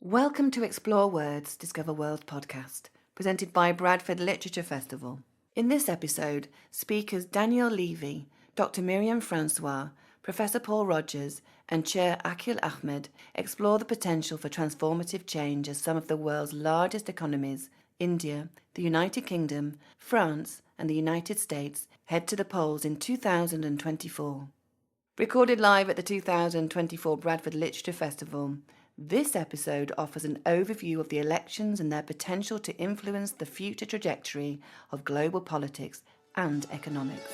Welcome to Explore Words, Discover World podcast, presented by Bradford Literature Festival. In this episode, speakers Daniel Levy, Dr. Miriam Francois, Professor Paul Rogers, and Chair Akil Ahmed explore the potential for transformative change as some of the world's largest economies, India, the United Kingdom, France, and the United States, head to the polls in 2024. Recorded live at the 2024 Bradford Literature Festival, this episode offers an overview of the elections and their potential to influence the future trajectory of global politics and economics.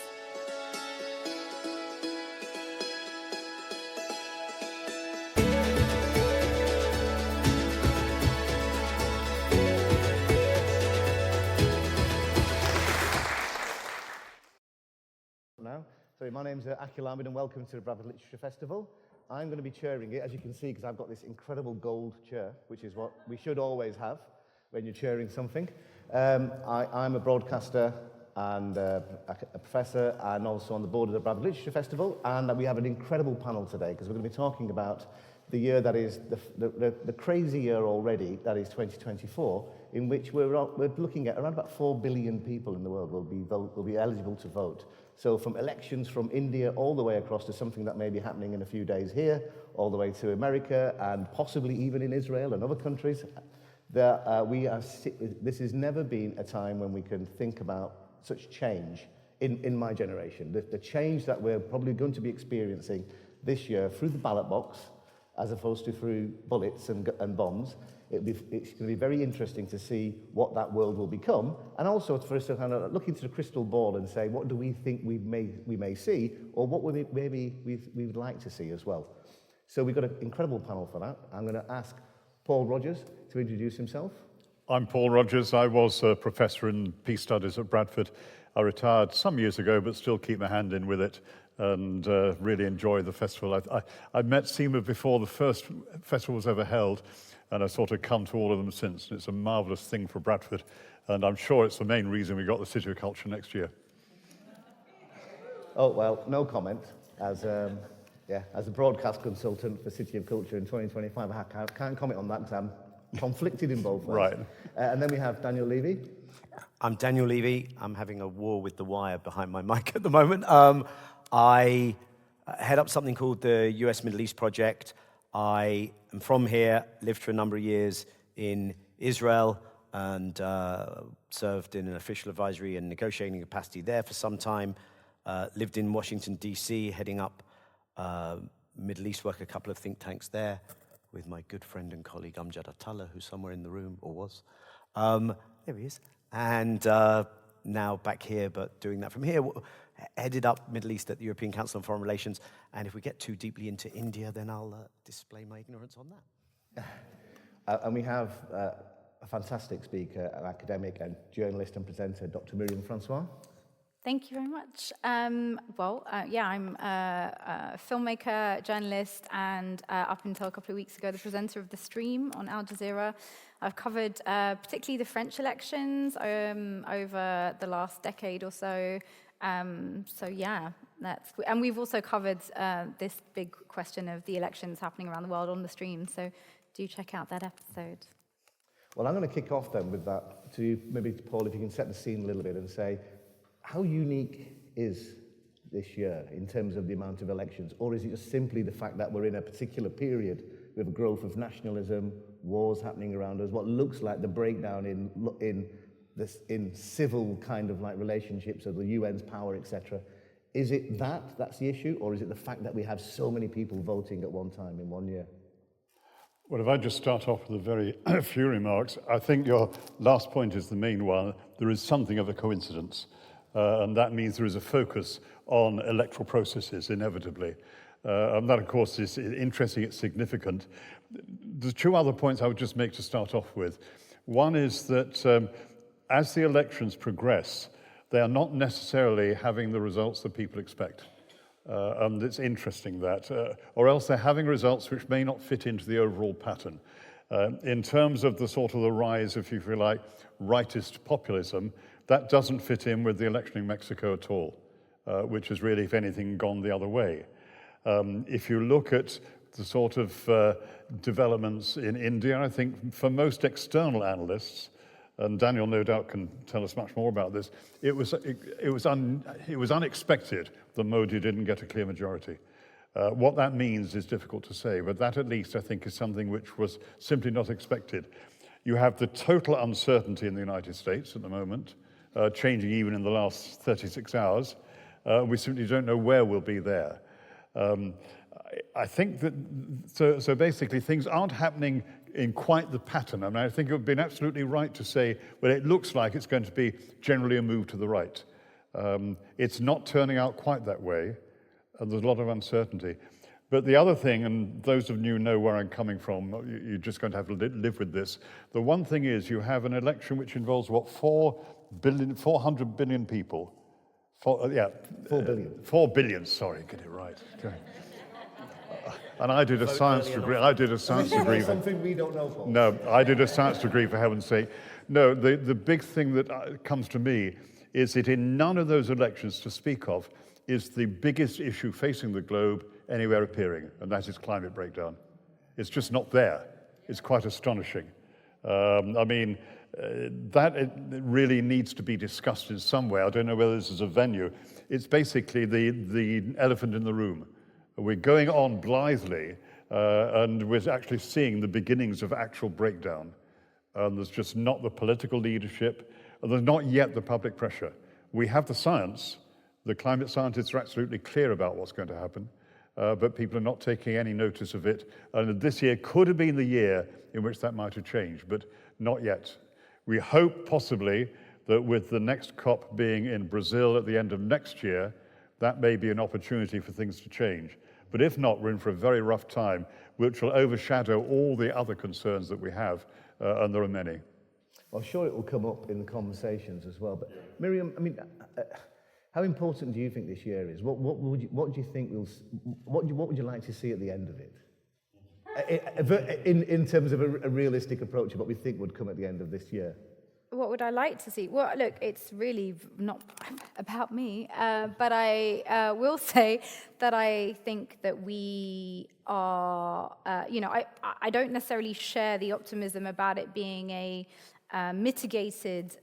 So my name's Akil Ahmed and welcome to the Bradford Literature Festival. I'm going to be chairing it, as you can see, because I've got this incredible gold chair, which is what we should always have when you're chairing something. I'm a broadcaster and a professor and also on the board of the Bradford Literature Festival, and we have an incredible panel today because we're going to be talking about the year that is the crazy year already, that is 2024, in which we're looking at around about 4 billion people in the world will be eligible to vote. So from elections from India all the way across to something that may be happening in a few days here, all the way to America and possibly even in Israel and other countries, this has never been a time when we can think about such change in my generation. The change that we're probably going to be experiencing this year through the ballot box, as opposed to through bullets and bombs. It's going to be very interesting to see what that world will become, and also for us to kind of look into the crystal ball and say, what do we think we may see, or what we would like to see as well. So we've got an incredible panel for that. I'm going to ask Paul Rogers to introduce himself. I'm Paul Rogers. I was a professor in peace studies at Bradford. I retired some years ago, but still keep my hand in with it and really enjoy the festival. I met Seema before the first festival was ever held, and I've sort of come to all of them since. And it's a marvellous thing for Bradford, and I'm sure it's the main reason we got the City of Culture next year. Oh, well, no comment. As a broadcast consultant for City of Culture in 2025, I can't comment on that because I'm conflicted in both ways. Right. And then we have Daniel Levy. I'm Daniel Levy. I'm having a war with the wire behind my mic at the moment. I head up something called the US Middle East Project. I am from here, lived for a number of years in Israel, and served in an official advisory and negotiating capacity there for some time. Lived in Washington, D.C., heading up Middle East work, a couple of think tanks there, with my good friend and colleague Amjad Attallah, who's somewhere in the room, or was. There he is. And now back here, but doing that from here. Headed up Middle East at the European Council on Foreign Relations. And if we get too deeply into India, then I'll display my ignorance on that. And we have a fantastic speaker, an academic and journalist and presenter, Dr. Miriam Francois. Thank you very much. I'm a filmmaker, journalist, and up until a couple of weeks ago, the presenter of The Stream on Al Jazeera. I've covered particularly the French elections over the last decade or so. And we've also covered this big question of the elections happening around the world on The Stream. So do check out that episode. Well, I'm going to kick off then with that to maybe, Paul, if you can set the scene a little bit and say, how unique is this year in terms of the amount of elections? Or is it just simply the fact that we're in a particular period with a growth of nationalism, wars happening around us, what looks like the breakdown in civil kind of like relationships of the UN's power, etc. Is it that's the issue, or is it the fact that we have so many people voting at one time in 1 year? Well, if I just start off with a very few remarks, I think your last point is the main one. There is something of a coincidence, and that means there is a focus on electoral processes, inevitably. And that, of course, is interesting, it's significant. There's two other points I would just make to start off with. One is that as the elections progress, they are not necessarily having the results that people expect. And it's interesting that, or else they're having results which may not fit into the overall pattern. In terms of the rise of, if you like, rightist populism, that doesn't fit in with the election in Mexico at all, which has really, if anything, gone the other way. If you look at the sort of developments in India. I think for most external analysts, and Daniel no doubt can tell us much more about this, it was unexpected that Modi didn't get a clear majority. What that means is difficult to say, but that at least I think is something which was simply not expected. You have the total uncertainty in the United States at the moment, changing even in the last 36 hours. We simply don't know where we'll be there. I think that, so basically things aren't happening in quite the pattern. I mean, I think it would have been absolutely right to say, well, it looks like it's going to be generally a move to the right. It's not turning out quite that way, and there's a lot of uncertainty. But the other thing, and those of you know where I'm coming from, you're just going to have to live with this. The one thing is you have an election which involves, what, 400 billion people. 4 billion. 4 billion, sorry, get it right. Okay. And I did a science degree. Something we don't know, Paul. No, I did a science degree, for heaven's sake. No, the big thing that comes to me is that in none of those elections to speak of is the biggest issue facing the globe anywhere appearing, and that is climate breakdown. It's just not there. It's quite astonishing. That really needs to be discussed in some way. I don't know whether this is a venue. It's basically the elephant in the room. We're going on blithely, and we're actually seeing the beginnings of actual breakdown. There's just not the political leadership, and there's not yet the public pressure. We have the science. The climate scientists are absolutely clear about what's going to happen, but people are not taking any notice of it. And this year could have been the year in which that might have changed, but not yet. We hope possibly that with the next COP being in Brazil at the end of next year, that may be an opportunity for things to change. But if not, we're in for a very rough time, which will overshadow all the other concerns that we have, and there are many. Well, I'm sure it will come up in the conversations as well. But Miriam, I mean, how important do you think this year is? What do you think what would you like to see at the end of it? In terms of a realistic approach of what we think would come at the end of this year. What would I like to see? Well, look, it's really not about me, but I will say that I think that we are, I don't necessarily share the optimism about it being a mitigated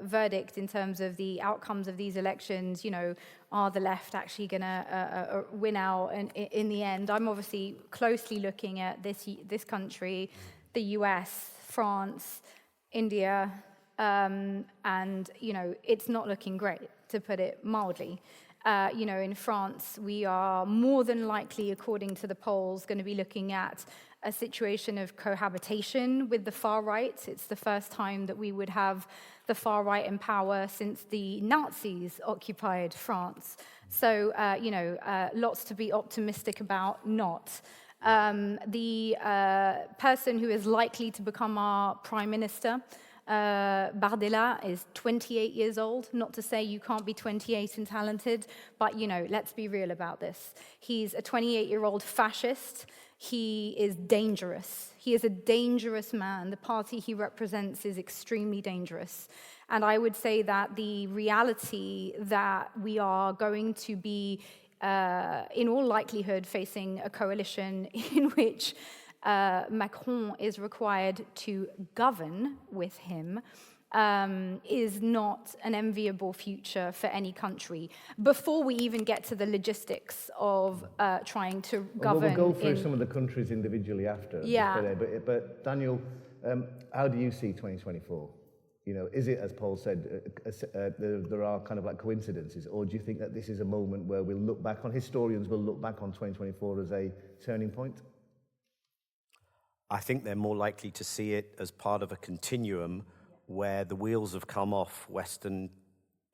verdict in terms of the outcomes of these elections. You know, are the left actually going to win out in the end? I'm obviously closely looking at this country, the US, France, India, and, you know, it's not looking great, to put it mildly. In France, we are more than likely, according to the polls, going to be looking at a situation of cohabitation with the far right. It's the first time that we would have the far right in power since the Nazis occupied France. So, lots to be optimistic about, not. The person who is likely to become our prime minister, Bardella, is 28 years old. Not to say you can't be 28 and talented, but, let's be real about this. He's a 28-year-old fascist. He is dangerous. He is a dangerous man. The party he represents is extremely dangerous. And I would say that the reality that we are going to be, in all likelihood, facing a coalition in which Macron is required to govern with him is not an enviable future for any country. Before we even get to the logistics of trying to govern. We'll go through some of the countries individually after. Yeah. But Daniel, how do you see 2024? Is it, as Paul said, there are kind of like coincidences, or do you think that this is a moment where historians will look back on 2024 as a turning point? I think they're more likely to see it as part of a continuum where the wheels have come off Western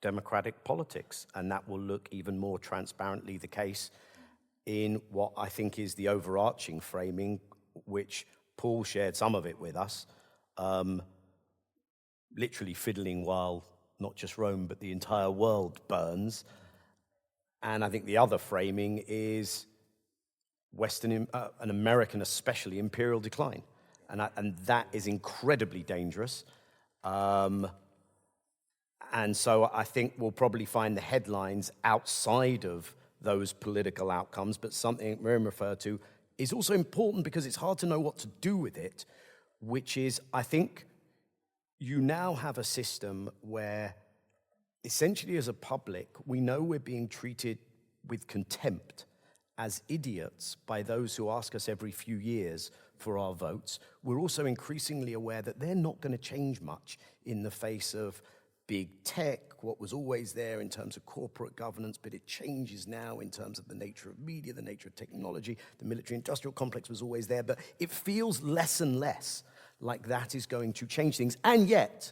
democratic politics, and that will look even more transparently the case in what I think is the overarching framing, which Paul shared some of it with us, literally fiddling while not just Rome but the entire world burns. And I think the other framing is Western and American, especially, imperial decline. And that is incredibly dangerous. And so I think we'll probably find the headlines outside of those political outcomes, but something Miriam referred to, is also important because it's hard to know what to do with it, which is, I think, you now have a system where essentially as a public, we know we're being treated with contempt as idiots by those who ask us every few years for our votes. We're also increasingly aware that they're not going to change much in the face of big tech, what was always there in terms of corporate governance, but it changes now in terms of the nature of media, the nature of technology. The military-industrial complex was always there, but it feels less and less like that is going to change things. And yet,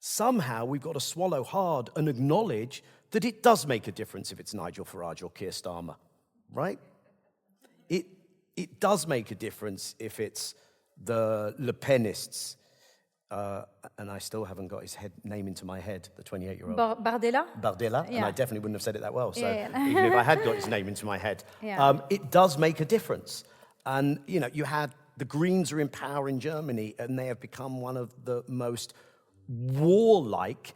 somehow we've got to swallow hard and acknowledge that it does make a difference if it's Nigel Farage or Keir Starmer, right? It does make a difference if it's the Le Penists, and I still haven't got his name into my head, the 28-year-old. Bardella? Bardella, Yeah. and I definitely wouldn't have said it that well, so Yeah. even if I had got his name into my head, it does make a difference. And, you know, you had the Greens are in power in Germany, and they have become one of the most warlike,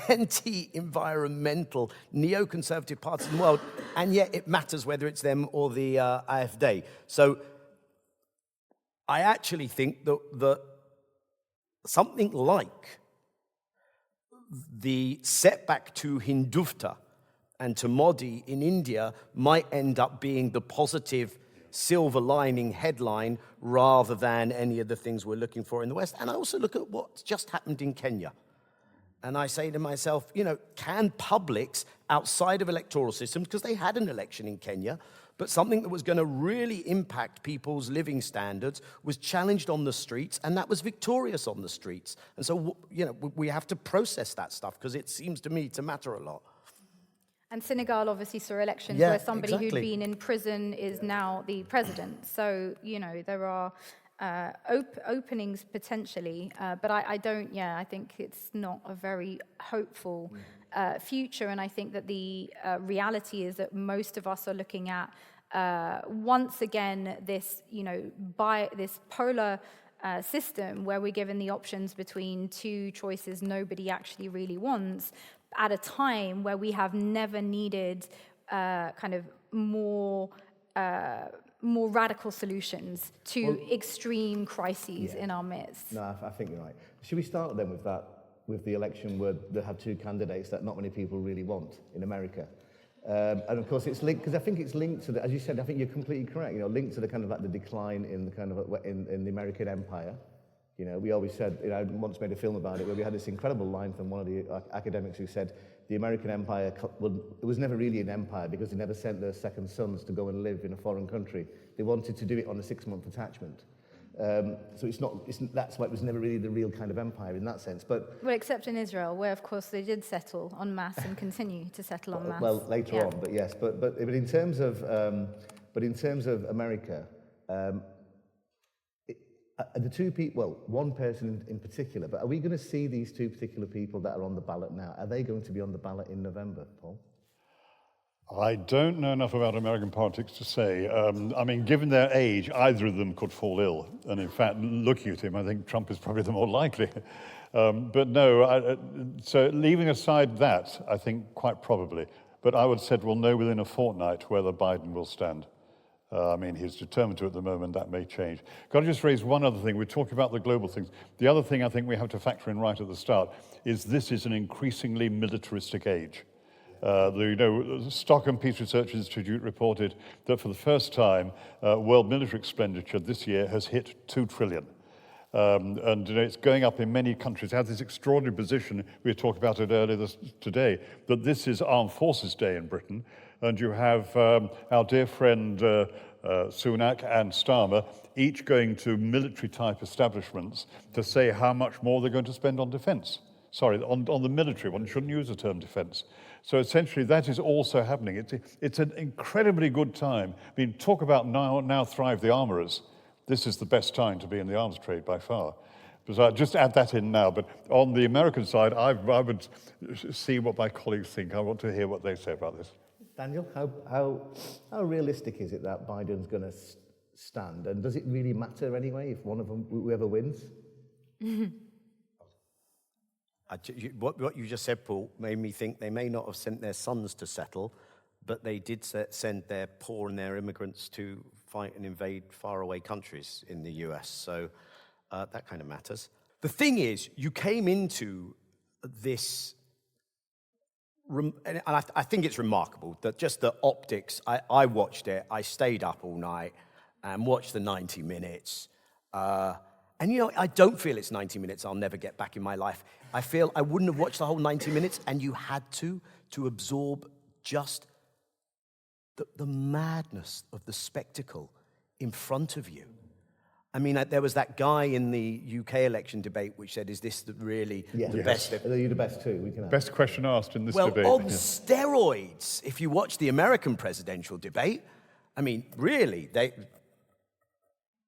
anti-environmental, neoconservative parties in the world, and yet it matters whether it's them or the AfD. So I actually think that something like the setback to Hindutva and to Modi in India might end up being the positive silver lining headline rather than any of the things we're looking for in the West. And I also look at what's just happened in Kenya. And I say to myself, you know, can publics outside of electoral systems, because they had an election in Kenya, but something that was going to really impact people's living standards was challenged on the streets, and that was victorious on the streets. And so, you know, we have to process that stuff because it seems to me to matter a lot. And Senegal obviously saw elections where somebody exactly. who'd been in prison is now the president. So, you know, there are openings potentially, but I think it's not a very hopeful future. And I think that the reality is that most of us are looking at, once again, this, you know, by this polar system where we're given the options between two choices nobody actually really wants, at a time where we have never needed kind of more radical solutions to extreme crises in our midst. No, I think you're right. Should we start then with that, with the election where they have two candidates that not many people really want in America? And of course it's linked, because I think it's linked to the, as you said, I think you're completely correct, you know, linked to the kind of like the decline in the kind of, in the American empire. You know, we always said, you know, I once made a film about it where we had this incredible line from one of the academics who said the American empire, it was never really an empire because they never sent their second sons to go and live in a foreign country. They wanted to do it on a 6-month attachment. So that's why it was never really the real kind of empire in that sense. But well, except in Israel, where of course they did settle en masse and continue to settle en masse. Well, later on, but yes. But in terms of America, the two people, well, one person in particular, but are we going to see these two particular people that are on the ballot now? Are they going to be on the ballot in November, Paul? I don't know enough about American politics to say. I mean, given their age, either of them could fall ill. And in fact, looking at him, I think Trump is probably the more likely. But no, so leaving aside that, I think quite probably. But I would say we'll know within a fortnight whether Biden will stand. I mean, he's determined to at the moment. That may change. Got to just raise one other thing. We're talking about the global things. The other thing I think we have to factor in right at the start is this is an increasingly militaristic age. The Stockholm Peace Research Institute reported that for the first time, world military expenditure this year has hit $2 trillion. And it's going up in many countries. It has this extraordinary position, we were talking about it earlier today, that this is Armed Forces Day in Britain, and you have our dear friend Sunak and Starmer each going to military-type establishments to say how much more they're going to spend on defence. Sorry, on the military one, shouldn't use the term defence. So essentially that is also happening. It's an incredibly good time. I mean, talk about now thrive the armourers. This is the best time to be in the arms trade by far. So I'll just add that in now. But on the American side, I would see what my colleagues think. I want to hear what they say about this. Daniel, how realistic is it that Biden's going to stand? And does it really matter anyway if one of them, whoever wins? What you just said, Paul, made me think they may not have sent their sons to settle, but they did send their poor and their immigrants to fight and invade faraway countries in the US. So that kind of matters. The thing is, you came into this, and I think it's remarkable that just the optics, I watched it, I stayed up all night and watched the 90 minutes. And I don't feel it's 90 minutes I'll never get back in my life. I feel I wouldn't have watched the whole 90 minutes, and you had to absorb just the madness of the spectacle in front of you. I mean, there was that guy in the UK election debate which said, is this really the best? You're the best too. We can Best question asked in this debate. Well, on steroids, if you watch the American presidential debate, I mean, really, they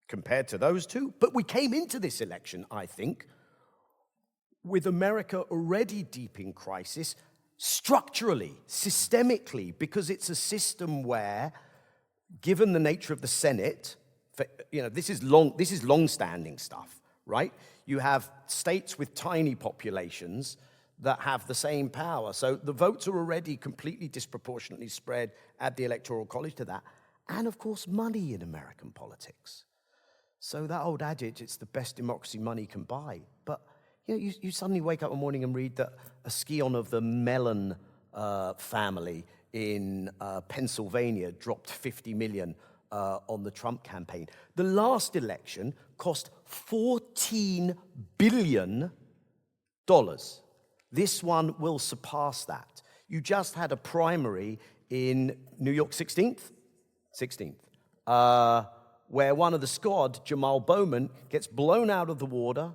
compared to those two. But we came into this election, I think, with America already deep in crisis, structurally, systemically, because it's a system where, given the nature of the Senate, this is long-standing stuff, right? You have states with tiny populations that have the same power. So the votes are already completely disproportionately spread at the Electoral College to that. And, of course, money in American politics. So that old adage, it's the best democracy money can buy. But you suddenly wake up one morning and read that a scion of the Mellon family in Pennsylvania dropped $50 million on the Trump campaign. The last election cost $14 billion. This one will surpass that. You just had a primary in New York 16th, where one of the squad, Jamal Bowman, gets blown out of the water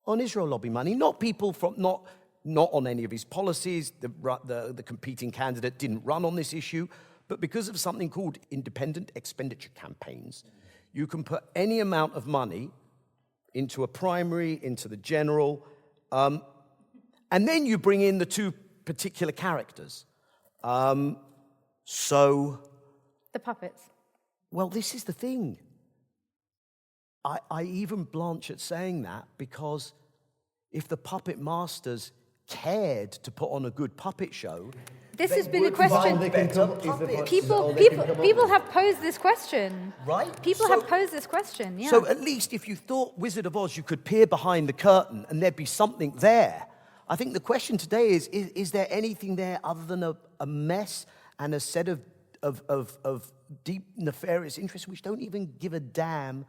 on Israel lobby money. Not people from, not on any of his policies. The competing candidate didn't run on this issue, but because of something called independent expenditure campaigns, you can put any amount of money into a primary, into the general, and then you bring in the two particular characters. The puppets. Well, this is the thing. I even blanch at saying that, because if the puppet masters cared to put on a good puppet show, this has been a question. People have posed this question. Right? People have posed this question, yeah. So at least if you thought Wizard of Oz, you could peer behind the curtain and there'd be something there. I think the question today is there anything there other than a mess and a set of deep nefarious interests which don't even give a damn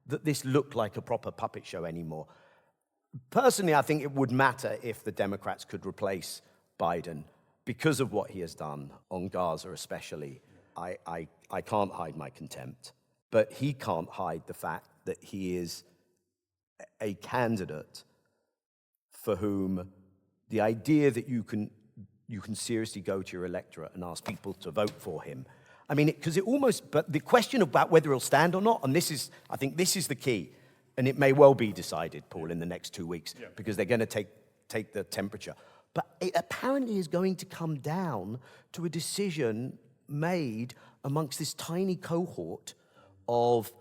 that this looked like a proper puppet show anymore? Personally, I think it would matter if the Democrats could replace Biden because of what he has done on Gaza especially. I can't hide my contempt, but he can't hide the fact that he is a candidate for whom the idea that you can seriously go to your electorate and ask people to vote for him. I mean, but the question about whether he'll stand or not, and I think this is the key, and it may well be decided, Paul, in the next 2 weeks, because they're going to take the temperature. But it apparently is going to come down to a decision made amongst this tiny cohort of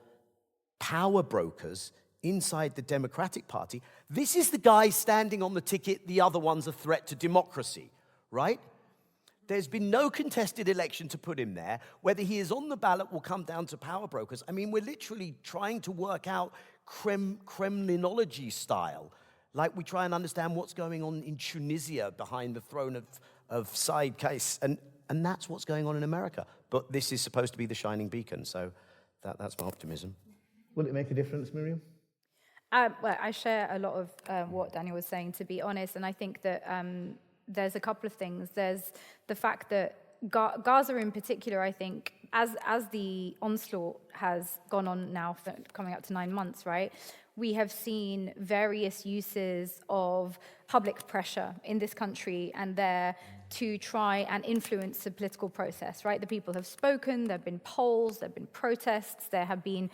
power brokers inside the Democratic Party. This is the guy standing on the ticket, the other one's a threat to democracy, right? There's been no contested election to put him there. Whether he is on the ballot will come down to power brokers. I mean, we're literally trying to work out Kremlinology style. Like we try and understand what's going on in Tunisia behind the throne of Said Qais. And that's what's going on in America. But this is supposed to be the shining beacon, so that's my optimism. Will it make a difference, Miriam? Well, I share a lot of what Daniel was saying, to be honest, and I think that there's a couple of things. There's the fact that Gaza in particular, I think, as the onslaught has gone on now, for coming up to 9 months, right? We have seen various uses of public pressure in this country and there to try and influence the political process, right? The people have spoken, there have been polls, there have been protests, there have been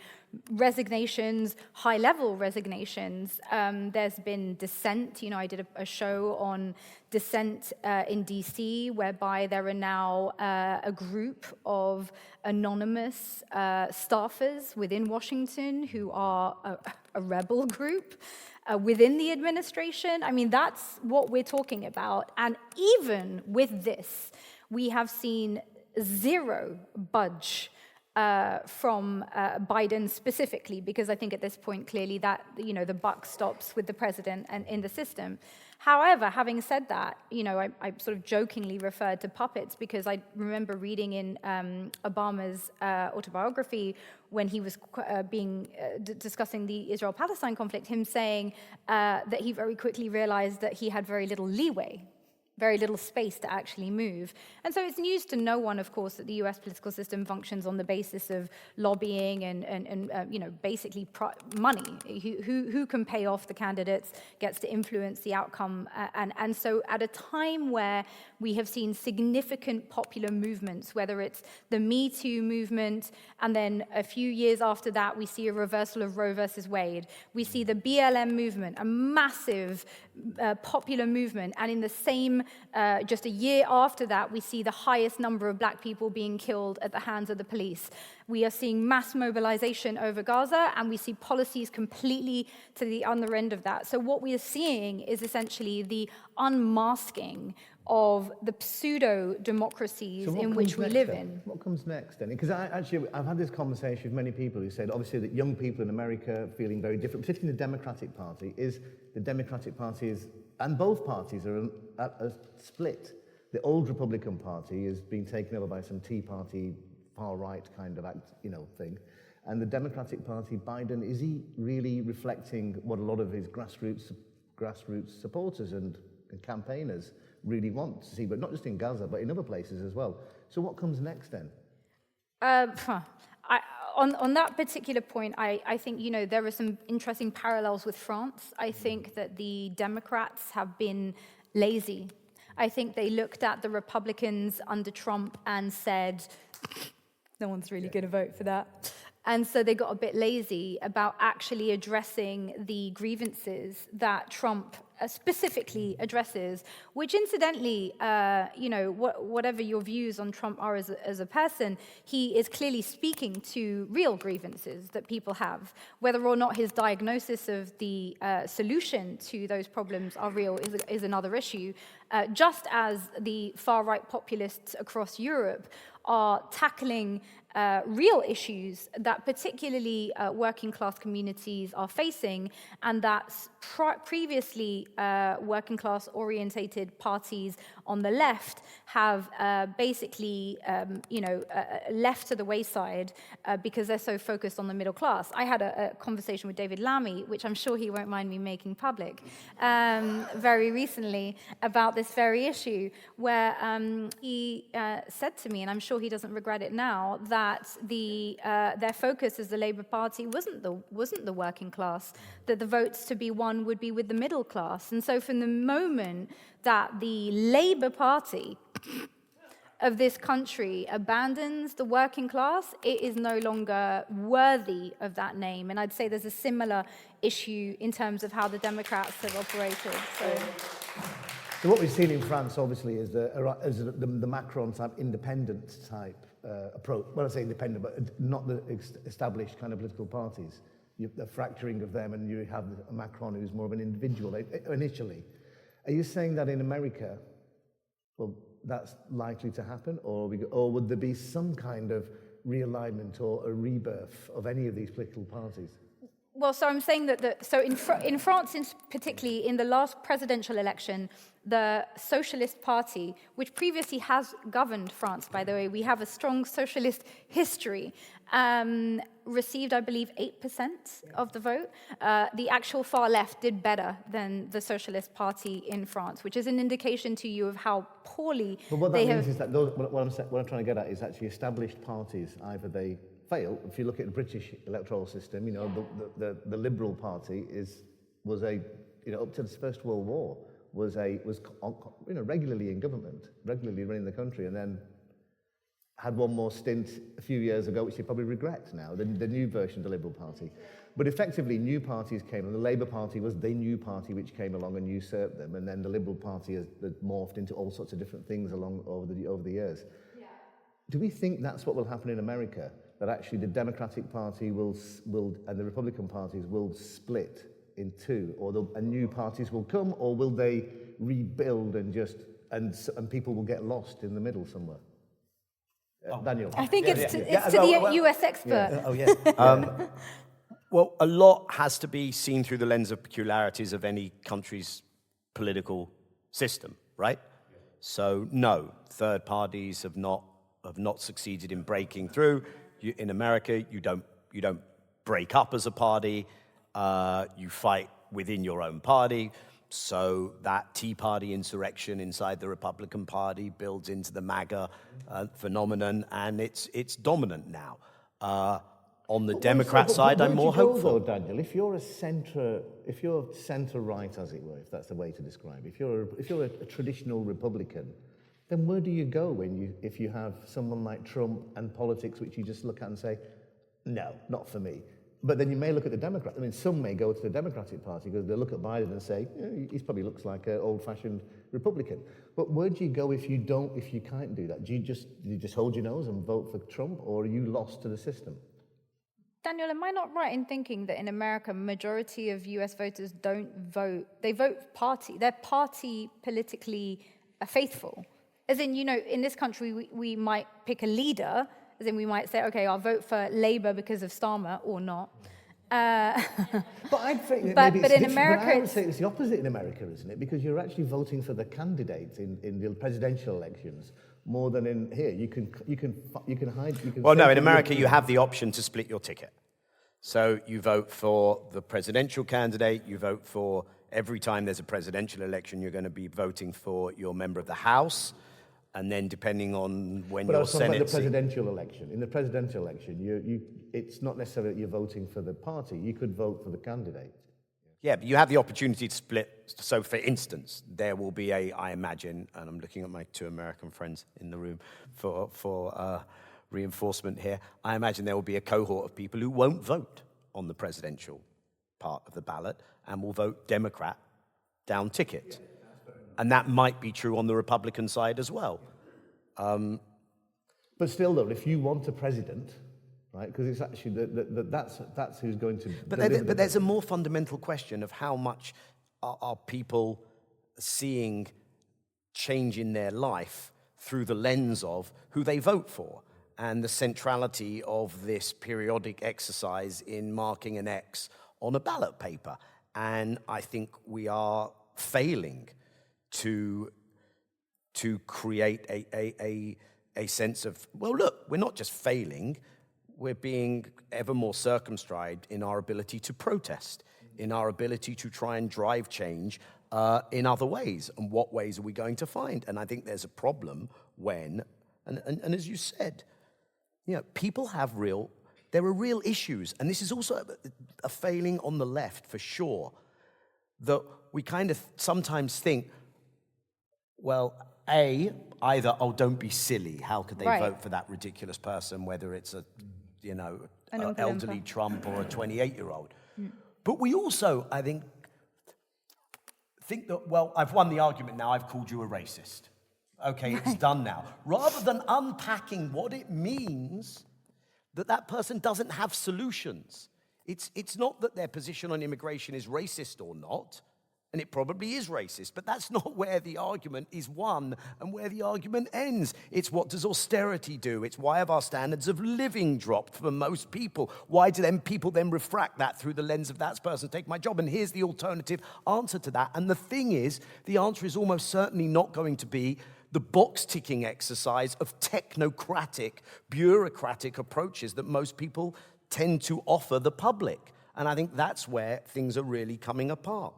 resignations, high-level resignations. There's been dissent. I did a show on dissent in DC, whereby there are now a group of anonymous staffers within Washington who are a rebel group within the administration. I mean, that's what we're talking about. And even with this, we have seen zero budge from Biden specifically, because I think at this point, clearly that, the buck stops with the president and in the system. However, having said that, I sort of jokingly referred to puppets because I remember reading in Obama's autobiography when he was discussing the Israel-Palestine conflict, him saying that he very quickly realized that he had very little leeway, very little space to actually move. And so it's news to no one, of course, that the US political system functions on the basis of lobbying and basically money. Who can pay off the candidates gets to influence the outcome. And so at a time where we have seen significant popular movements, whether it's the Me Too movement, and then a few years after that, we see a reversal of Roe versus Wade. We see the BLM movement, a massive popular movement, and in the same, just a year after that, we see the highest number of black people being killed at the hands of the police. We are seeing mass mobilization over Gaza, and we see policies completely to the other end of that. So what we are seeing is essentially the unmasking of the pseudo-democracies in which we live in. What comes next then? Because I've had this conversation with many people who said, obviously, that young people in America are feeling very different, particularly the Democratic Party, and both parties are at a split. The old Republican Party is being taken over by some Tea Party, far-right kind of thing. And the Democratic Party, Biden, is he really reflecting what a lot of his grassroots supporters and campaigners really want to see, but not just in Gaza, but in other places as well? So what comes next then? On that particular point, I think, there are some interesting parallels with France. I think that the Democrats have been lazy. I think they looked at the Republicans under Trump and said, no one's really going to vote for that. And so they got a bit lazy about actually addressing the grievances that Trump specifically addresses, which incidentally, whatever your views on Trump are as a person, he is clearly speaking to real grievances that people have. Whether or not his diagnosis of the solution to those problems are real is another issue. Just as the far-right populists across Europe are tackling real issues that particularly working-class communities are facing, and that previously working-class-orientated parties on the left have basically, left to the wayside because they're so focused on the middle class. I had a conversation with David Lammy, which I'm sure he won't mind me making public, very recently about this very issue, where he said to me, and I'm sure he doesn't regret it now, that their focus as the Labour Party wasn't the working class, that the votes to be won would be with the middle class. And so from the moment that the Labour Party of this country abandons the working class, it is no longer worthy of that name. And I'd say there's a similar issue in terms of how the Democrats have operated. So what we've seen in France, obviously, is the Macron type independent type approach. Well, I say independent, but not the established kind of political parties. The fracturing of them, and you have a Macron who's more of an individual initially. Are you saying that in America, well, that's likely to happen, or would there be some kind of realignment or a rebirth of any of these political parties? Well, so I'm saying that in France, particularly in the last presidential election, the Socialist Party, which previously has governed France, by the way, we have a strong socialist history, received, I believe, 8% of the vote. The actual far left did better than the Socialist Party in France, which is an indication to you of how poorly but what that means is that what I'm trying to get at is actually established parties, either they fail. If you look at the British electoral system, the Liberal Party was up to the First World War was regularly in government, regularly running the country, and then had one more stint a few years ago, which they probably regret now, the new version of the Liberal Party. But effectively, new parties came, and the Labour Party was the new party which came along and usurped them, and then the Liberal Party has morphed into all sorts of different things over the years. Yeah. Do we think that's what will happen in America? That actually the Democratic Party will and the Republican parties will split in two, or new parties will come, or will they rebuild and just and people will get lost in the middle somewhere. Daniel. I think it's to the US expert. Well, a lot has to be seen through the lens of peculiarities of any country's political system, right? So, no, third parties have not succeeded in breaking through. In America, you don't break up as a party. You fight within your own party. So that Tea Party insurrection inside the Republican Party builds into the MAGA phenomenon, and it's dominant now. On the Democrat side, I'm more hopeful. Though, Daniel, if you're centre-right, as it were, if that's the way to describe it, if you're a traditional Republican, then where do you go if you have someone like Trump and politics which you just look at and say, no, not for me? But then you may look at the Democrat. I mean, some may go to the Democratic Party because they look at Biden and say, he probably looks like an old-fashioned Republican. But where do you go if you can't do that? Do you just hold your nose and vote for Trump, or are you lost to the system? Daniel, am I not right in thinking that in America, majority of US voters don't vote? They vote party. They're party politically faithful. As in, in this country, we might pick a leader, as in we might say, okay, I'll vote for Labour because of Starmer or not. But I'd think but in America, I would say it's the opposite in America, isn't it? Because you're actually voting for the candidate in the presidential elections more than in here. You can hide. Well, no, in America you have the option to split your ticket. So you vote for the presidential candidate. You vote for every time there's a presidential election, you're going to be voting for your member of the House. And then, depending on when your Senate the presidential election. In the presidential election, it's not necessarily that you're voting for the party. You could vote for the candidate. Yeah, but you have the opportunity to split. So, for instance, there will be I imagine, and I'm looking at my two American friends in the room for reinforcement here. I imagine there will be a cohort of people who won't vote on the presidential part of the ballot and will vote Democrat down ticket. And that might be true on the Republican side as well. But still, though, if you want a president, right, because it's actually that's who's going to... But there's a more fundamental question of how much are people seeing change in their life through the lens of who they vote for and the centrality of this periodic exercise in marking an X on a ballot paper. And I think we are failing to create a sense of, well, look, we're not just failing, we're being ever more circumscribed in our ability to protest, in our ability to try and drive change in other ways. And what ways are we going to find? And I think there's a problem when, and as you said, people have there are real issues. And this is also a failing on the left, for sure, that we kind of sometimes think, well, either, don't be silly. How could they vote for that ridiculous person, whether it's an elderly Trump or a 28-year-old? But we also, I think that, well, I've won the argument now. I've called you a racist. Okay, it's done now. Rather than unpacking what it means that person doesn't have solutions. It's not that their position on immigration is racist or not. And it probably is racist, but that's not where the argument is won and where the argument ends. It's what does austerity do? It's why have our standards of living dropped for most people? Why do people then refract that through the lens of that person take my job? And here's the alternative answer to that. And the thing is, the answer is almost certainly not going to be the box-ticking exercise of technocratic, bureaucratic approaches that most people tend to offer the public. And I think that's where things are really coming apart.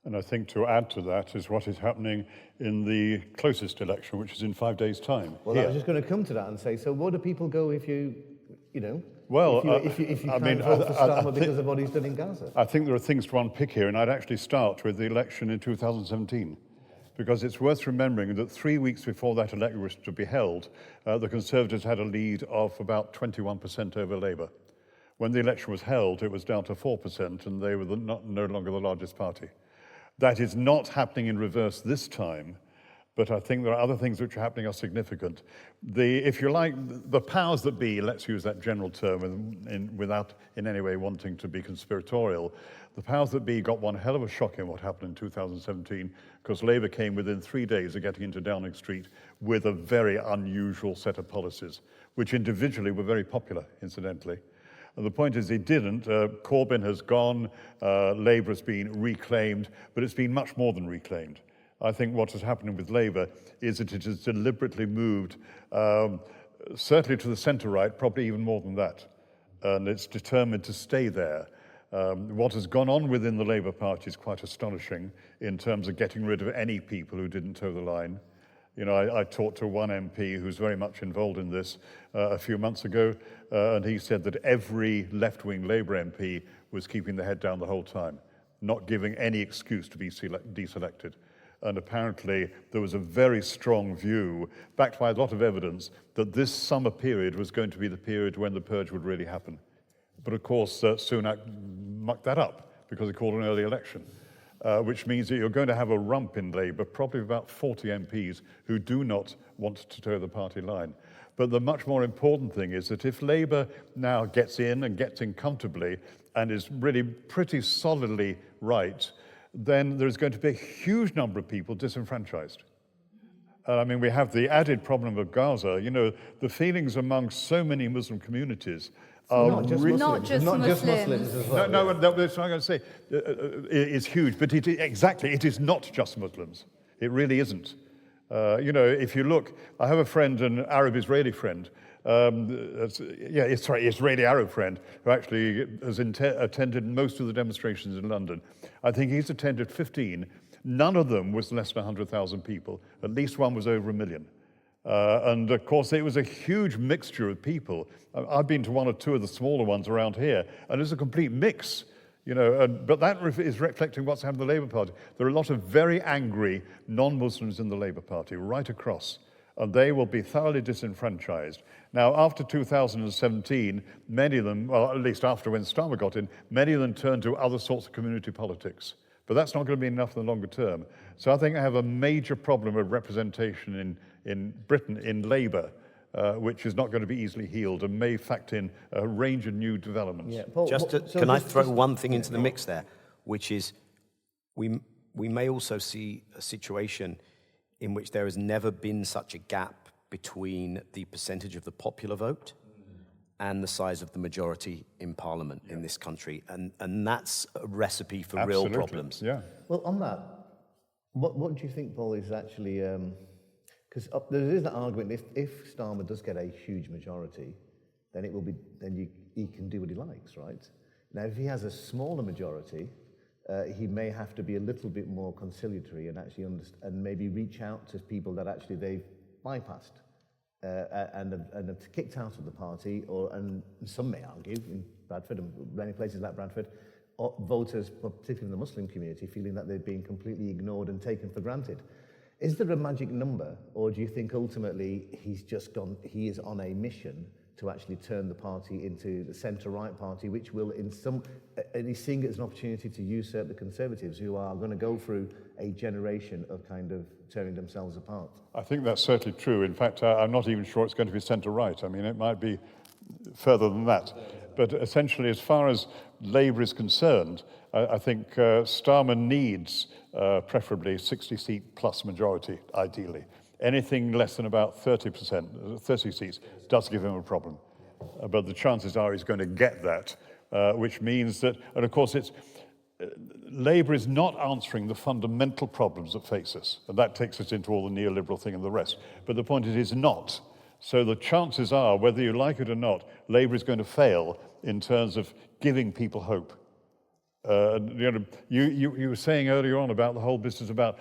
And I think to add to that is what is happening in the closest election, which is in 5 days' time. Well, I was just going to come to that and say, so where do people go if you can't vote for Starmer because of what he's done in Gaza? I think there are things to unpick here, and I'd actually start with the election in 2017, because it's worth remembering that 3 weeks before that election was to be held, the Conservatives had a lead of about 21% over Labour. When the election was held, it was down to 4%, and they were no longer the largest party. That is not happening in reverse this time. But I think there are other things which are happening are significant. If you like, the powers that be, let's use that general term without in any way wanting to be conspiratorial, the powers that be got one hell of a shock in what happened in 2017, because Labour came within 3 days of getting into Downing Street with a very unusual set of policies, which individually were very popular, incidentally. And the point is, it didn't. Corbyn has gone, Labour has been reclaimed, but it's been much more than reclaimed. I think what has happened with Labour is that it has deliberately moved, certainly to the centre-right, probably even more than that. And it's determined to stay there. What has gone on within the Labour Party is quite astonishing in terms of getting rid of any people who didn't toe the line. You know, I talked to one MP who's very much involved in this a few months ago, and he said that every left-wing Labour MP was keeping their head down the whole time, not giving any excuse to be deselected. And apparently there was a very strong view, backed by a lot of evidence, that this summer period was going to be the period when the purge would really happen. But of course, Sunak mucked that up because he called an early election, which means that you're going to have a rump in Labour, probably about 40 MPs who do not want to toe the party line. But the much more important thing is that if Labour now gets in and gets in comfortably and is really pretty solidly right, then there's going to be a huge number of people disenfranchised. I mean, we have the added problem of Gaza. You know, the feelings among so many Muslim communities are Not just Muslims as well. No, that's what I'm going to say. It's huge, but it is not just Muslims. It really isn't. You know, if you look, I have a friend, an Arab-Israeli friend, Israeli-Arab friend, who actually has attended most of the demonstrations in London. I think he's attended 15. None of them was less than 100,000 people. At least one was over 1 million. And of course, it was a huge mixture of people. I've been to one or two of the smaller ones around here, and it's a complete mix. You know, but that is reflecting what's happened in the Labour Party. There are a lot of very angry non-Muslims in the Labour Party, right across, and they will be thoroughly disenfranchised. Now, after 2017, many of them, well, at least after when Starmer got in, many of them turned to other sorts of community politics. But that's not going to be enough in the longer term. So I think I have a major problem of representation in Britain, in Labour, which is not going to be easily healed and may fact in a range of new developments. Yeah, Paul, can I throw one thing into the mix there, which is we may also see a situation in which there has never been such a gap between the percentage of the popular vote and the size of the majority in Parliament in this country. And that's a recipe for real problems. Yeah. Well, on that, what do you think, Paul, is actually... Because there is that argument, if Starmer does get a huge majority, then it will be he can do what he likes, right? Now, if he has a smaller majority, he may have to be a little bit more conciliatory and actually and maybe reach out to people that actually they've bypassed and have kicked out of the party, and some may argue in Bradford and many places like Bradford, voters, particularly in the Muslim community, feeling that they've been completely ignored and taken for granted. Is there a magic number, or do you think ultimately he is on a mission to actually turn the party into the centre-right party, which will and he's seeing it as an opportunity to usurp the Conservatives, who are going to go through a generation of kind of tearing themselves apart? I think that's certainly true. In fact, I'm not even sure it's going to be centre-right. I mean, it might be further than that. But essentially, as far as Labour is concerned, I think Starmer needs preferably 60-seat plus majority, ideally. Anything less than about 30 seats, does give him a problem. But the chances are he's going to get that, which means that, and of course, Labour is not answering the fundamental problems that face us. And that takes us into all the neoliberal thing and the rest. But the point is, it's not. So the chances are, whether you like it or not, Labour is going to fail in terms of giving people hope. You were saying earlier on about the whole business about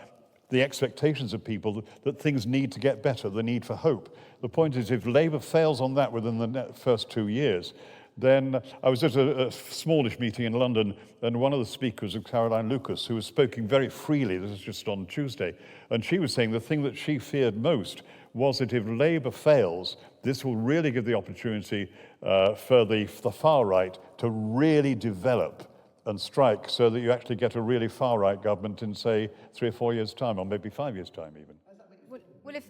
the expectations of people that things need to get better, the need for hope. The point is, if Labour fails on that within the first 2 years, then I was at a smallish meeting in London, and one of the speakers was Caroline Lucas, who was speaking very freely. This was just on Tuesday. And she was saying the thing that she feared most was that if Labour fails, this will really give the opportunity for the far right to really develop and strike so that you actually get a really far-right government in, say, 3 or 4 years' time, or maybe 5 years' time even.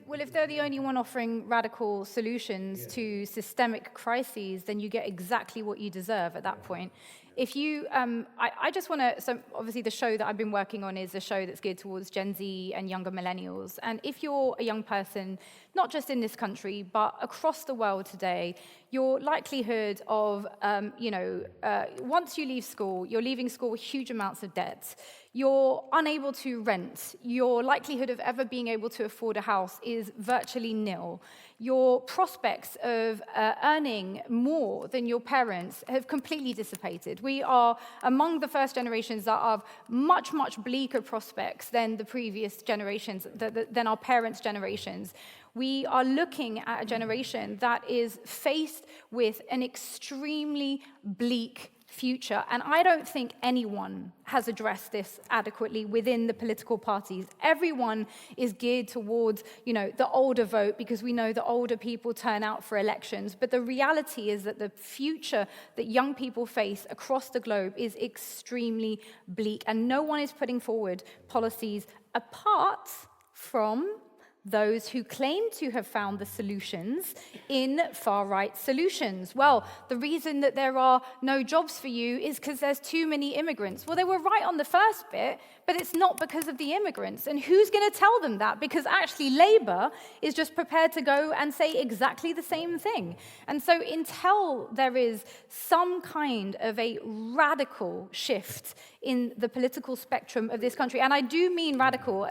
Well, if they're the only one offering radical solutions to systemic crises, then you get exactly what you deserve at that point. If you, I just want to, so obviously the show that I've been working on is a show that's geared towards Gen Z and younger millennials. And if you're a young person, not just in this country, but across the world today, your likelihood of, once you leave school, you're leaving school with huge amounts of debt. You're unable to rent. Your likelihood of ever being able to afford a house is virtually nil. Your prospects of earning more than your parents have completely dissipated. We are among the first generations that have much, much bleaker prospects than the previous generations, than our parents' generations. We are looking at a generation that is faced with an extremely bleak future. And I don't think anyone has addressed this adequately within the political parties. Everyone is geared towards, the older vote because we know the older people turn out for elections. But the reality is that the future that young people face across the globe is extremely bleak. And no one is putting forward policies apart from those who claim to have found the solutions in far-right solutions. Well, the reason that there are no jobs for you is because there's too many immigrants. Well, they were right on the first bit, but it's not because of the immigrants. And who's going to tell them that? Because actually Labour is just prepared to go and say exactly the same thing. And so until there is some kind of a radical shift in the political spectrum of this country, and I do mean radical,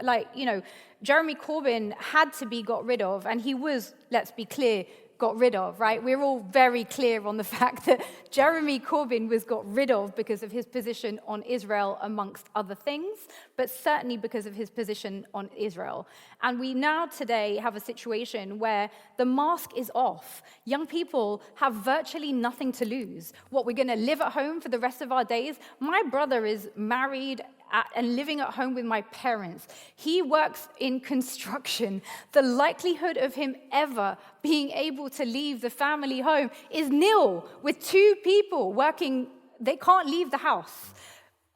Jeremy Corbyn had to be got rid of, and he was, let's be clear, got rid of, right? We're all very clear on the fact that Jeremy Corbyn was got rid of because of his position on Israel, amongst other things, but certainly because of his position on Israel. And we now today have a situation where the mask is off. Young people have virtually nothing to lose. What, we're going to live at home for the rest of our days? My brother is married and living at home with my parents. He works in construction. The likelihood of him ever being able to leave the family home is nil. With two people working, they can't leave the house.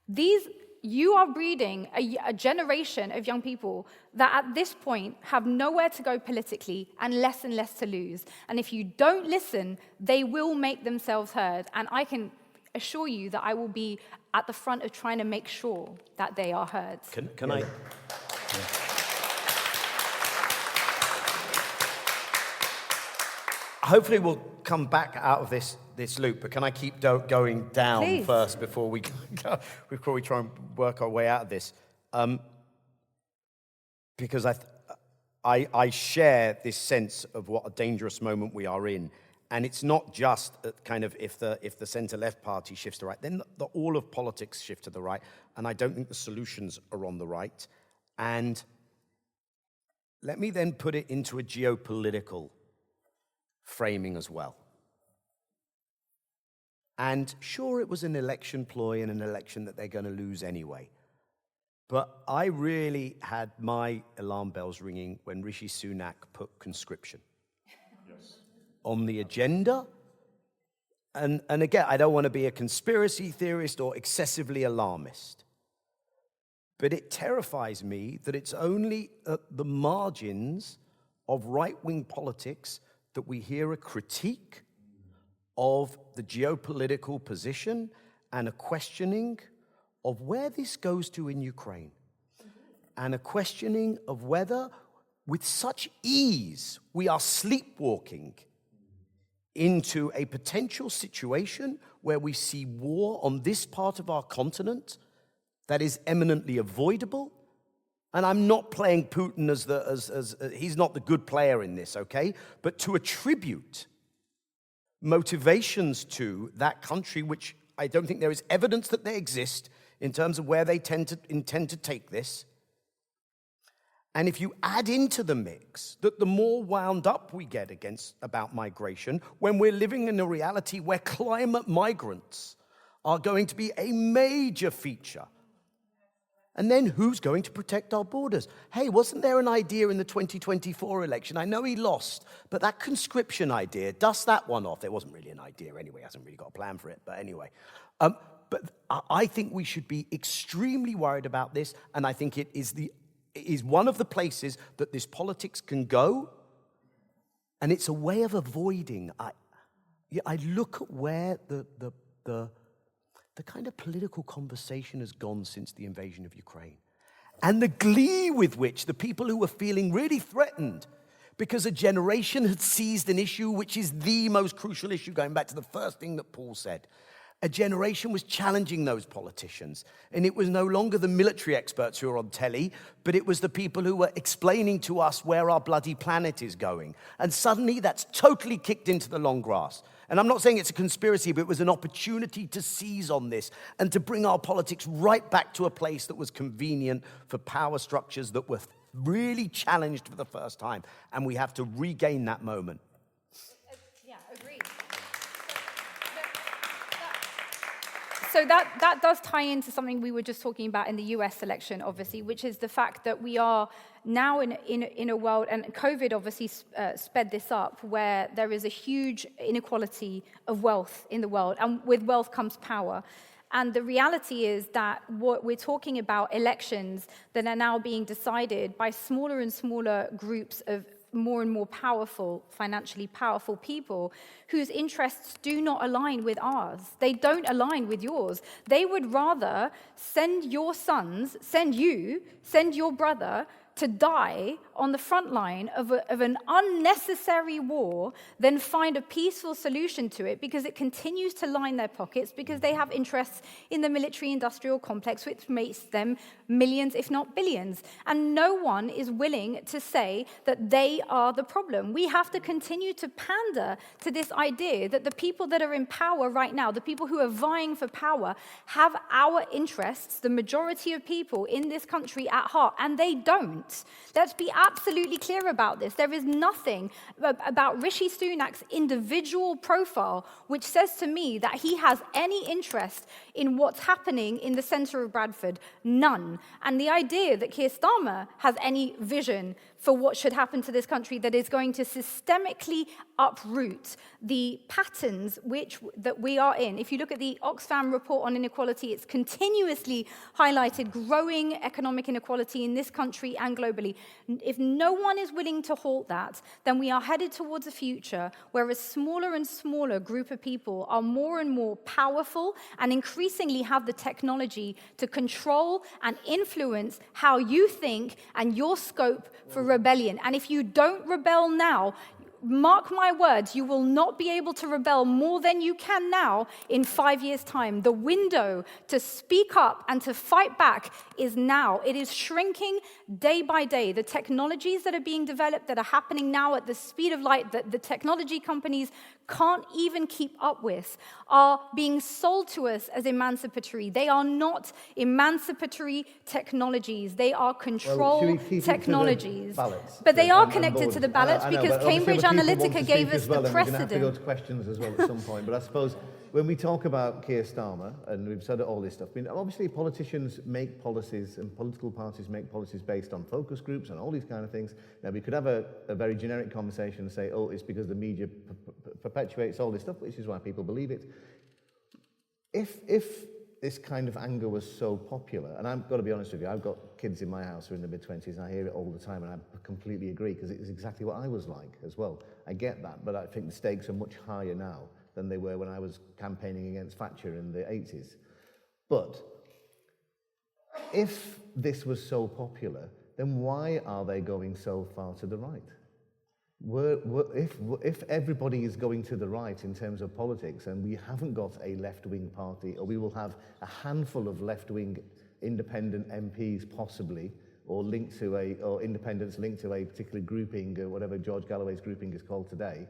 You are breeding a generation of young people that at this point have nowhere to go politically and less to lose. And if you don't listen, they will make themselves heard. And I can assure you that I will be at the front of trying to make sure that they are heard. Can I? Hopefully we'll come back out of this loop, but can I keep going down Please. First before we try and work our way out of this? Because I share this sense of what a dangerous moment we are in. And it's not just kind of if the centre-left party shifts to the right, then all of politics shift to the right. And I don't think the solutions are on the right. And let me then put it into a geopolitical framing as well. And sure, it was an election ploy and an election that they're going to lose anyway. But I really had my alarm bells ringing when Rishi Sunak put conscription on the agenda. And again, I don't want to be a conspiracy theorist or excessively alarmist, but it terrifies me that it's only at the margins of right-wing politics that we hear a critique of the geopolitical position and a questioning of where this goes to in Ukraine, and a questioning of whether, with such ease, we are sleepwalking into a potential situation where we see war on this part of our continent that is eminently avoidable. And I'm not playing Putin as he's not the good player in this, okay? But to attribute motivations to that country, which I don't think there is evidence that they exist in terms of where they intend to take this. And if you add into the mix that the more wound up we get about migration, when we're living in a reality where climate migrants are going to be a major feature, and then who's going to protect our borders? Hey, wasn't there an idea in the 2024 election? I know he lost, but that conscription idea, dust that one off. There wasn't really an idea anyway. He hasn't really got a plan for it, but anyway. But I think we should be extremely worried about this, and I think it is the is one of the places that this politics can go, and it's a way of avoiding. I look at where the kind of political conversation has gone since the invasion of Ukraine, and the glee with which the people who were feeling really threatened because a generation had seized an issue which is the most crucial issue, going back to the first thing that Paul said. A generation was challenging those politicians. And it was no longer the military experts who were on telly, but it was the people who were explaining to us where our bloody planet is going. And suddenly that's totally kicked into the long grass. And I'm not saying it's a conspiracy, but it was an opportunity to seize on this and to bring our politics right back to a place that was convenient for power structures that were really challenged for the first time. And we have to regain that moment. Yeah, agreed. So that does tie into something we were just talking about in the US election, obviously, which is the fact that we are now in a world, and COVID obviously sped this up, where there is a huge inequality of wealth in the world, and with wealth comes power. And the reality is that what we're talking about elections that are now being decided by smaller and smaller groups of more and more powerful, financially powerful people whose interests do not align with ours. They don't align with yours. They would rather send your sons, send your brother to die on the front line of an unnecessary war than find a peaceful solution to it, because it continues to line their pockets, because they have interests in the military-industrial complex, which makes them millions, if not billions. And no one is willing to say that they are the problem. We have to continue to pander to this idea that the people that are in power right now, the people who are vying for power, have our interests, the majority of people in this country, at heart, and they don't. Let's be absolutely clear about this. There is nothing about Rishi Sunak's individual profile which says to me that he has any interest in what's happening in the centre of Bradford. None. And the idea that Keir Starmer has any vision for what should happen to this country that is going to systemically uproot the patterns that we are in. If you look at the Oxfam report on inequality, it's continuously highlighted growing economic inequality in this country and globally. If no one is willing to halt that, then we are headed towards a future where a smaller and smaller group of people are more and more powerful and increasingly have the technology to control and influence how you think and your scope for rebellion. And if you don't rebel now, mark my words, you will not be able to rebel more than you can now in 5 years' time. The window to speak up and to fight back is now. It is shrinking day by day. The technologies that are being developed, that are happening now at the speed of light, that the technology companies can't even keep up with, are being sold to us as emancipatory. They are not emancipatory technologies. They are control technologies. But they are connected to the ballots because Cambridge Analytica gave us the precedent. We're going to have to go to questions as well at some point. But I suppose when we talk about Keir Starmer, and we've said all this stuff, I mean, obviously politicians make policies and political parties make policies based on focus groups and all these kind of things. Now, we could have a very generic conversation and say, oh, it's because the media perpetuates all this stuff, which is why people believe it. If this kind of anger was so popular, and I've got to be honest with you, I've got kids in my house who are in their mid-20s, and I hear it all the time, and I completely agree, because it is exactly what I was like as well. I get that, but I think the stakes are much higher now than they were when I was campaigning against Thatcher in the 80s. But if this was so popular, then why are they going so far to the right? If everybody is going to the right in terms of politics, and we haven't got a left-wing party, or we will have a handful of left-wing independent MPs possibly, or independents linked to a particular grouping, or whatever George Galloway's grouping is called today,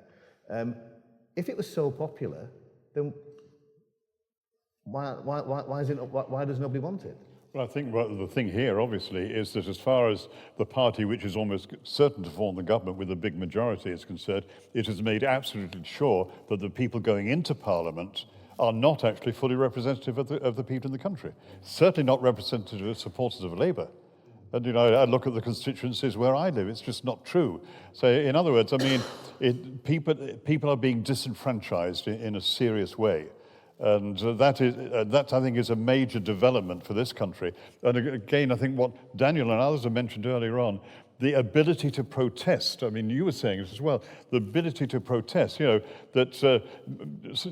if it was so popular, then why does nobody want it? Well, I think the thing here, obviously, is that as far as the party which is almost certain to form the government with a big majority is concerned, it has made absolutely sure that the people going into Parliament are not actually fully representative of the people in the country. Certainly not representative of supporters of Labour. And, you know, I look at the constituencies where I live, it's just not true. So, in other words, I mean, people are being disenfranchised in a serious way. And that, I think, is a major development for this country. And again, I think what Daniel and others have mentioned earlier on, the ability to protest. I mean, you were saying it as well, the ability to protest, that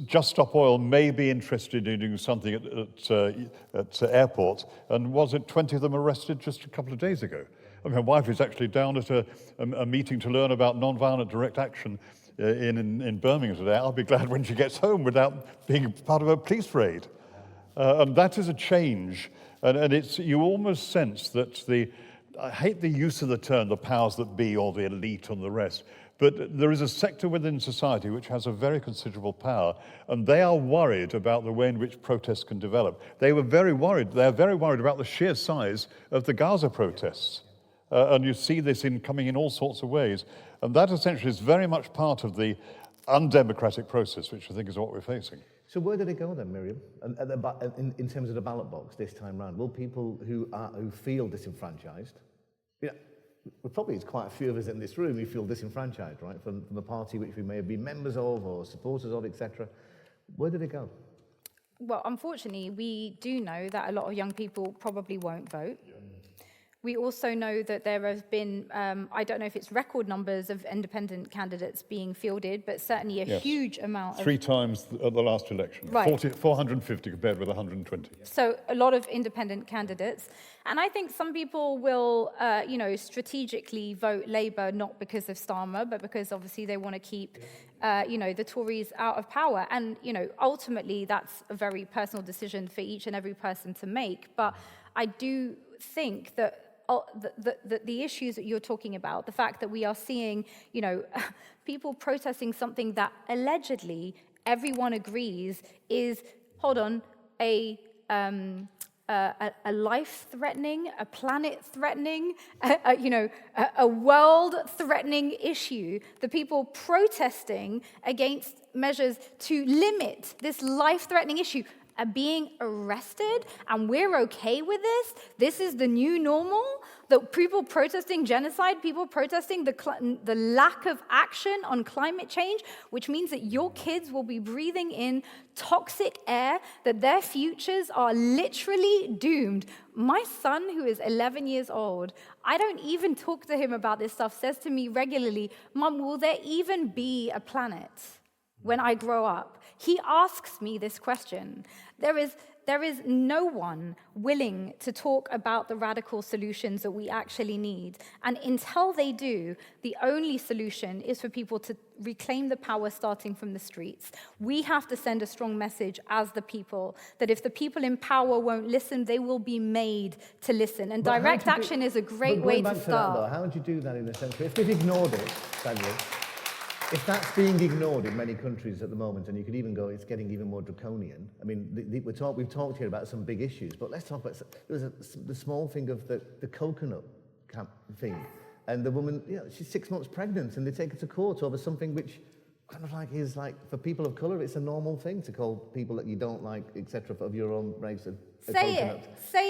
Just Stop Oil may be interested in doing something at airports. And was it 20 of them arrested just a couple of days ago? I mean, my wife is actually down at a meeting to learn about nonviolent direct action in Birmingham today. I'll be glad when she gets home without being part of a police raid. And that is a change. And you almost sense that I hate the use of the term, the powers that be or the elite and the rest, but there is a sector within society which has a very considerable power, and they are worried about the way in which protests can develop. They're very worried about the sheer size of the Gaza protests. And you see this coming in all sorts of ways. And that essentially is very much part of the undemocratic process, which I think is what we're facing. So where did it go then, Miriam? And in terms of the ballot box this time round, will people who feel disenfranchised, probably it's quite a few of us in this room who feel disenfranchised, right, from a party which we may have been members of or supporters of, etc. Where did it go? Well, unfortunately, we do know that a lot of young people probably won't vote. We also know that there have been, I don't know if it's record numbers of independent candidates being fielded, but certainly a huge amount. 3 times at the last election. Right. 450 compared with 120. So a lot of independent candidates. And I think some people will, strategically vote Labour, not because of Starmer, but because obviously they want to keep, the Tories out of power. And, ultimately that's a very personal decision for each and every person to make. But I do think that the issues that you're talking about, the fact that we are seeing, people protesting something that allegedly everyone agrees is, a life-threatening, a planet-threatening, a world-threatening issue, the people protesting against measures to limit this life-threatening issue are being arrested, and we're okay with this? This is the new normal? The people protesting genocide, people protesting the lack of action on climate change, which means that your kids will be breathing in toxic air, that their futures are literally doomed. My son, who is 11 years old, I don't even talk to him about this stuff, says to me regularly, "Mum, will there even be a planet when I grow up?" He asks me this question. There is no one willing to talk about the radical solutions that we actually need. And until they do, the only solution is for people to reclaim the power starting from the streets. We have to send a strong message as the people, that if the people in power won't listen, they will be made to listen. And direct action is a great way to start. How would you do that in a sense? If they've ignored it, Daniel, if that's being ignored in many countries at the moment, and you could even go, it's getting even more draconian. I mean, we've talked here about some big issues, but let's talk about the small thing of the coconut camp thing. And the woman, she's 6 months pregnant, and they take her to court over something which kind of is for people of colour, it's a normal thing to call people that you don't like, etc., of your own race. Say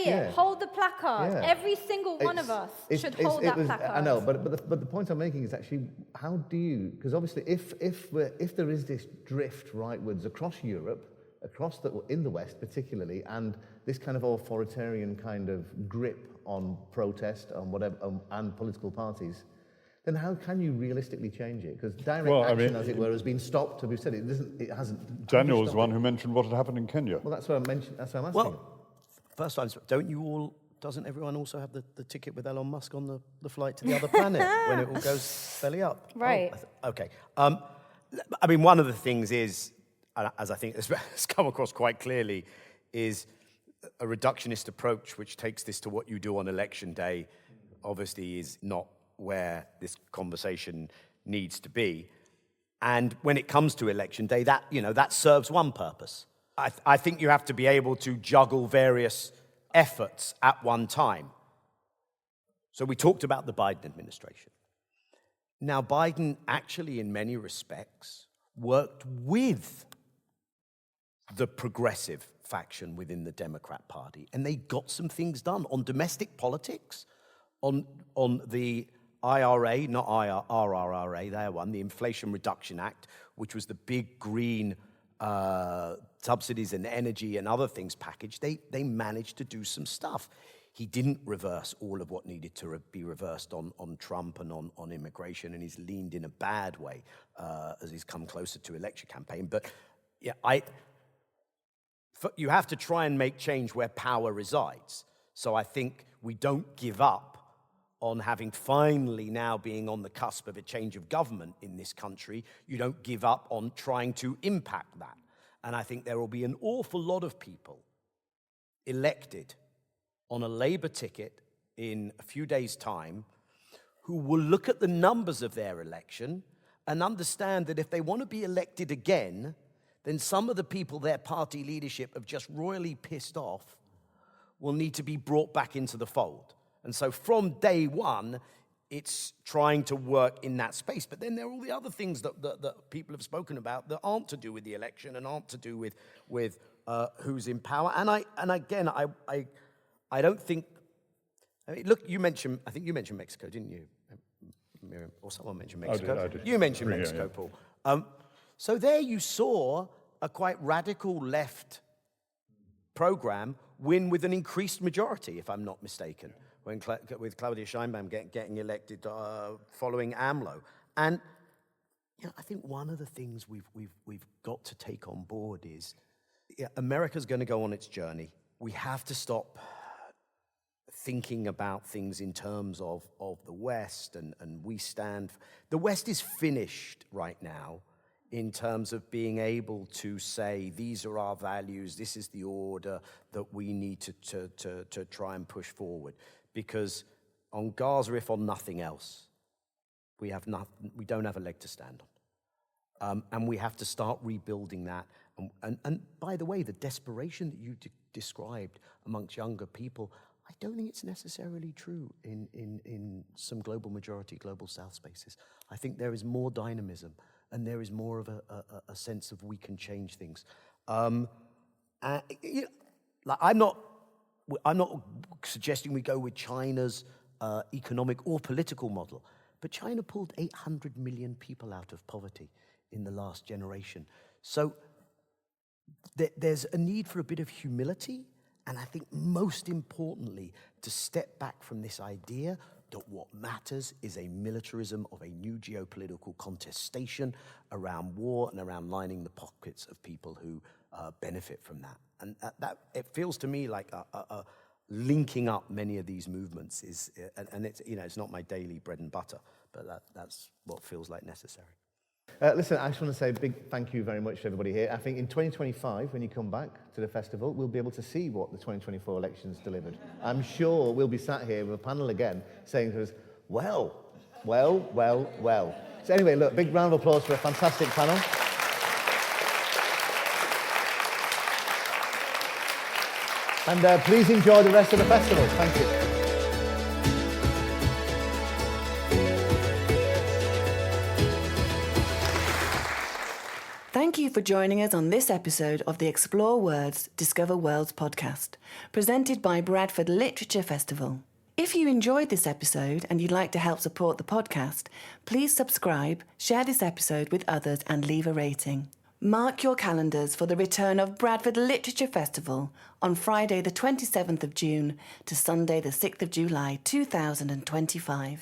it. Hold the placard. Yeah. Every single one of us should hold that placard. I know, but the point I'm making is actually, how do you? Because obviously, if there is this drift rightwards across Europe, in the West particularly, and this kind of authoritarian kind of grip on protest, on whatever, and political parties, then how can you realistically change it? Because direct action, as it were, has been stopped. We've said it hasn't. Daniel was the one who mentioned what had happened in Kenya. Well, that's what I mentioned. That's what I'm asking. Well, first time, doesn't everyone also have the ticket with Elon Musk on the flight to the other planet when it all goes belly up? Right. Okay. I mean, one of the things is, as I think has come across quite clearly, is a reductionist approach which takes this to what you do on election day, obviously is not where this conversation needs to be. And when it comes to election day, that serves one purpose. I think you have to be able to juggle various efforts at one time. So we talked about the Biden administration. Now, Biden actually, in many respects, worked with the progressive faction within the Democrat Party, and they got some things done on domestic politics, on the IRA, not RRRA, their one, the Inflation Reduction Act, which was the big green subsidies and energy and other things package, they managed to do some stuff. He didn't reverse all of what needed to be reversed on Trump and on immigration, and he's leaned in a bad way as he's come closer to election campaign. But yeah, you have to try and make change where power resides. So I think we don't give up on having finally now being on the cusp of a change of government in this country. You don't give up on trying to impact that. And I think there will be an awful lot of people elected on a Labour ticket in a few days' time who will look at the numbers of their election and understand that if they want to be elected again, then some of the people their party leadership have just royally pissed off will need to be brought back into the fold. And so from day one, it's trying to work in that space. But then there are all the other things that people have spoken about that aren't to do with the election and aren't to do with who's in power. And I don't think. I mean, look, I think you mentioned Mexico, didn't you, Miriam? Or someone mentioned Mexico. I did. You mentioned Mexico, yeah. Paul. So there you saw a quite radical left program win with an increased majority, if I'm not mistaken, with Claudia Sheinbaum getting elected following AMLO. And I think one of the things we've got to take on board is America's going to go on its journey. We have to stop thinking about things in terms of the West, and we stand. The West is finished right now in terms of being able to say, these are our values, this is the order that we need to try and push forward. Because on Gaza, if on nothing else, we don't have a leg to stand on. And we have to start rebuilding that. And by the way, the desperation that you described amongst younger people, I don't think it's necessarily true in some global majority, global South spaces. I think there is more dynamism, and there is more of a sense of we can change things. I'm not suggesting we go with China's economic or political model, but China pulled 800 million people out of poverty in the last generation. So there's a need for a bit of humility, and I think most importantly, to step back from this idea that what matters is a militarism of a new geopolitical contestation around war and around lining the pockets of people who benefit from that. And that it feels to me like linking up many of these movements is, and it's not my daily bread and butter, but that's what feels like necessary. Listen, I just want to say a big thank you very much to everybody here. I think in 2025, when you come back to the festival, we'll be able to see what the 2024 elections delivered. I'm sure we'll be sat here with a panel again saying to us, well. So anyway, look, big round of applause for a fantastic panel. And please enjoy the rest of the festival. Thank you. Thank you for joining us on this episode of the Explore Words, Discover Worlds podcast, presented by Bradford Literature Festival. If you enjoyed this episode and you'd like to help support the podcast, please subscribe, share this episode with others, and leave a rating. Mark your calendars for the return of Bradford Literature Festival on Friday the 27th of June to Sunday the 6th of July 2025.